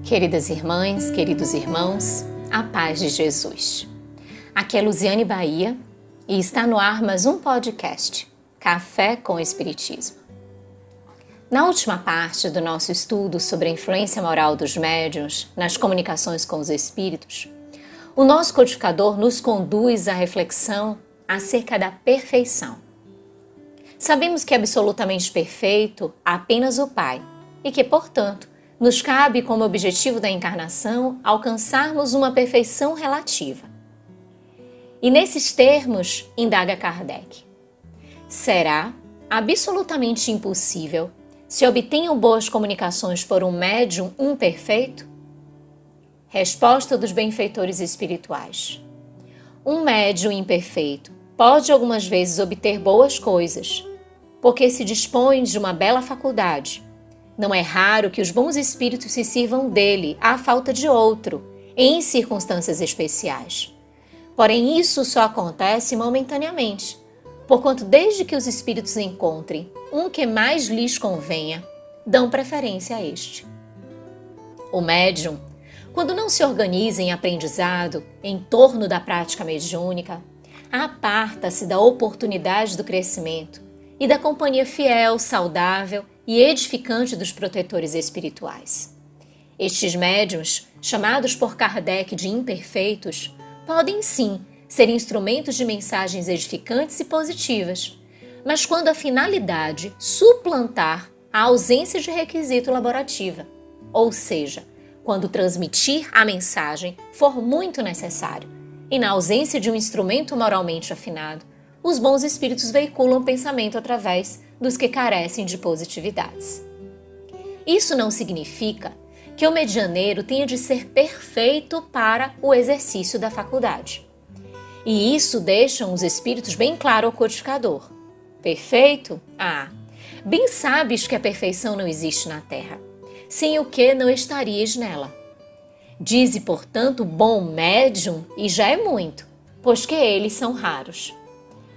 Queridas irmãs, queridos irmãos, a paz de Jesus. Aqui é Luziane Bahia e está no ar mais um podcast, Café com Espiritismo. Na última parte do nosso estudo sobre a influência moral dos médiuns nas comunicações com os espíritos, o nosso codificador nos conduz à reflexão acerca da perfeição. Sabemos que é absolutamente perfeito apenas o Pai e que, portanto, nos cabe como objetivo da encarnação alcançarmos uma perfeição relativa. E nesses termos, indaga Kardec: será absolutamente impossível se obtenham boas comunicações por um médium imperfeito? Resposta dos benfeitores espirituais: um médium imperfeito pode algumas vezes obter boas coisas, porque se dispõe de uma bela faculdade. Não é raro que os bons espíritos se sirvam dele à falta de outro, em circunstâncias especiais. Porém, isso só acontece momentaneamente, porquanto desde que os espíritos encontrem um que mais lhes convenha, dão preferência a este. O médium, quando não se organiza em aprendizado em torno da prática mediúnica, aparta-se da oportunidade do crescimento e da companhia fiel, saudável e edificante dos protetores espirituais. Estes médiuns, chamados por Kardec de imperfeitos, podem sim ser instrumentos de mensagens edificantes e positivas, mas quando a finalidade suplantar a ausência de requisito laborativa, ou seja, quando transmitir a mensagem for muito necessário, e na ausência de um instrumento moralmente afinado, os bons espíritos veiculam pensamento através dos que carecem de positividades. Isso não significa que o medianeiro tenha de ser perfeito para o exercício da faculdade. E isso deixam os espíritos bem claro ao codificador. Perfeito? Bem sabes que a perfeição não existe na terra, sem o que não estarias nela. Dize, portanto, bom médium, e já é muito, pois que eles são raros.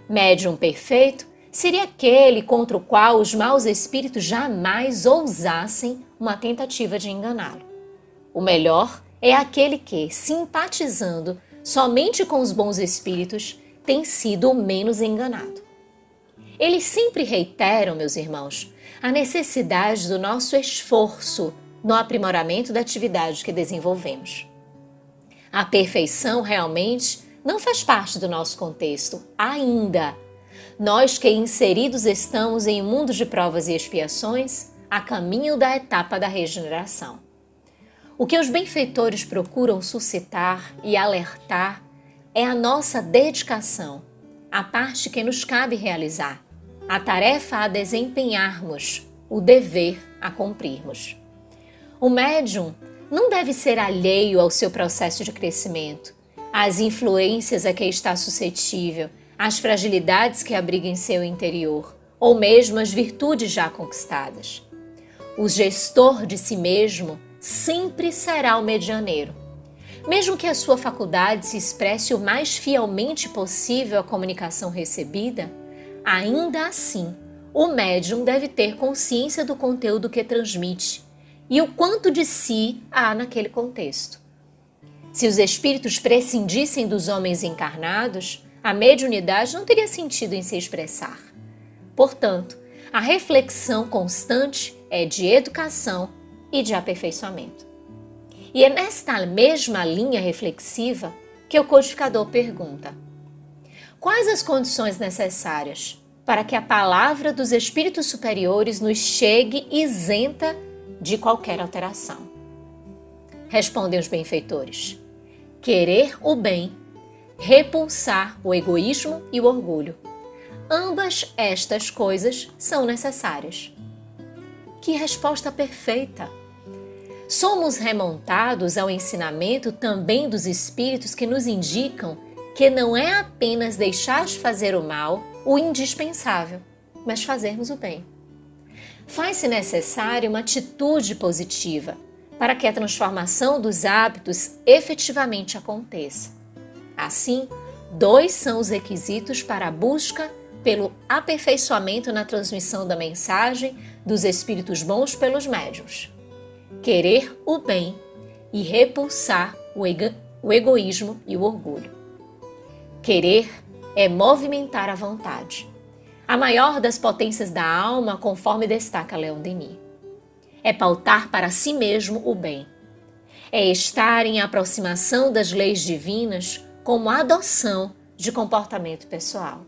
Médium perfeito seria aquele contra o qual os maus espíritos jamais ousassem uma tentativa de enganá-lo. O melhor é aquele que, simpatizando somente com os bons espíritos, tem sido o menos enganado. Eles sempre reiteram, meus irmãos, a necessidade do nosso esforço no aprimoramento da atividade que desenvolvemos. A perfeição realmente não faz parte do nosso contexto ainda. Nós que inseridos estamos em um mundo de provas e expiações, a caminho da etapa da regeneração. O que os benfeitores procuram suscitar e alertar é a nossa dedicação, a parte que nos cabe realizar, a tarefa a desempenharmos, o dever a cumprirmos. O médium não deve ser alheio ao seu processo de crescimento, às influências a que está suscetível, às fragilidades que abriga em seu interior, ou mesmo às virtudes já conquistadas. O gestor de si mesmo sempre será o medianeiro. Mesmo que a sua faculdade se expresse o mais fielmente possível à comunicação recebida, ainda assim, o médium deve ter consciência do conteúdo que transmite e o quanto de si há naquele contexto. Se os espíritos prescindissem dos homens encarnados, a mediunidade não teria sentido em se expressar. Portanto, a reflexão constante é de educação e de aperfeiçoamento. E é nesta mesma linha reflexiva que o codificador pergunta: quais as condições necessárias para que a palavra dos espíritos superiores nos chegue isenta de qualquer alteração? Respondem os benfeitores: querer o bem, repulsar o egoísmo e o orgulho. Ambas estas coisas são necessárias. Que resposta perfeita! Somos remontados ao ensinamento também dos espíritos que nos indicam que não é apenas deixar de fazer o mal o indispensável, mas fazermos o bem. Faz-se necessária uma atitude positiva para que a transformação dos hábitos efetivamente aconteça. Assim, dois são os requisitos para a busca pelo aperfeiçoamento na transmissão da mensagem dos espíritos bons pelos médiuns: querer o bem e repulsar o egoísmo e o orgulho. Querer é movimentar a vontade, a maior das potências da alma, conforme destaca Leon Denis. É pautar para si mesmo o bem. É estar em aproximação das leis divinas como adoção de comportamento pessoal.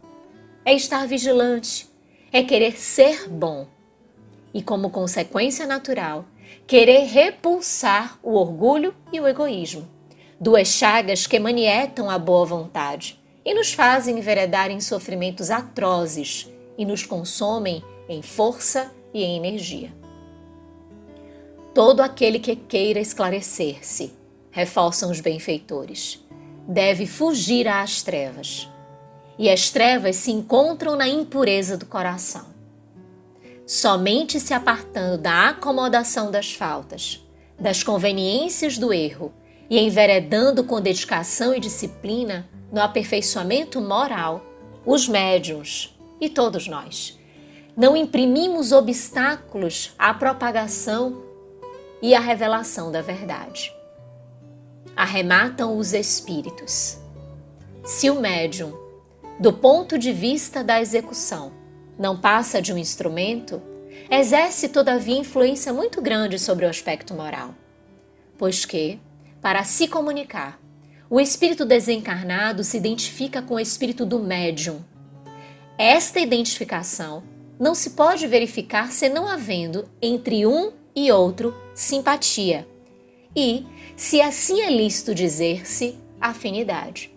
É estar vigilante, é querer ser bom. E como consequência natural, querer repulsar o orgulho e o egoísmo, duas chagas que manietam a boa vontade e nos fazem enveredar em sofrimentos atrozes e nos consomem em força e em energia. Todo aquele que queira esclarecer-se, reforçam os benfeitores, deve fugir às trevas. E as trevas se encontram na impureza do coração. Somente se apartando da acomodação das faltas, das conveniências do erro e enveredando com dedicação e disciplina no aperfeiçoamento moral, os médiuns e todos nós não imprimimos obstáculos à propagação e à revelação da verdade. Arrematam os espíritos. Se o médium, do ponto de vista da execução, não passa de um instrumento, exerce todavia influência muito grande sobre o aspecto moral, pois que, para se comunicar, o espírito desencarnado se identifica com o espírito do médium. Esta identificação não se pode verificar senão havendo entre um e outro simpatia e, se assim é lícito dizer-se, afinidade.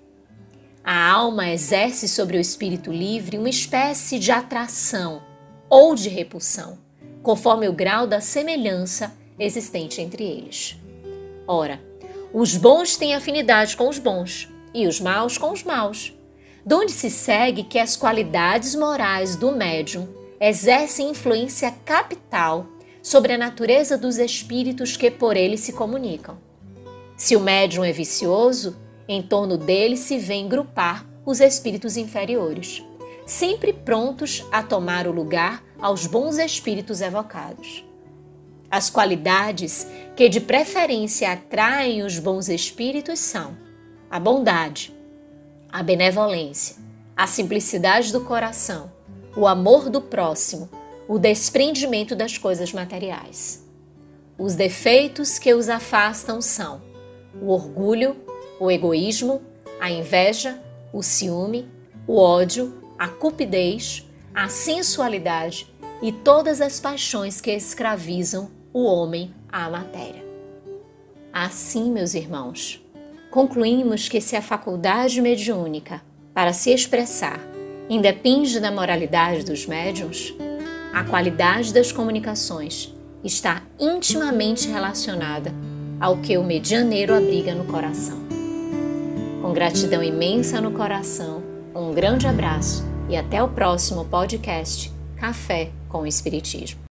A alma exerce sobre o espírito livre uma espécie de atração ou de repulsão, conforme o grau da semelhança existente entre eles. Ora, os bons têm afinidade com os bons e os maus com os maus, donde se segue que as qualidades morais do médium exercem influência capital sobre a natureza dos espíritos que por ele se comunicam. Se o médium é vicioso, em torno dele se vêm grupar os espíritos inferiores, sempre prontos a tomar o lugar aos bons espíritos evocados. As qualidades que de preferência atraem os bons espíritos são a bondade, a benevolência, a simplicidade do coração, o amor do próximo, o desprendimento das coisas materiais. Os defeitos que os afastam são o orgulho, o egoísmo, a inveja, o ciúme, o ódio, a cupidez, a sensualidade e todas as paixões que escravizam o homem à matéria. Assim, meus irmãos, concluímos que se a faculdade mediúnica para se expressar independe da moralidade dos médiuns, a qualidade das comunicações está intimamente relacionada ao que o medianeiro abriga no coração. Com gratidão imensa no coração, um grande abraço e até o próximo podcast Café com o Espiritismo.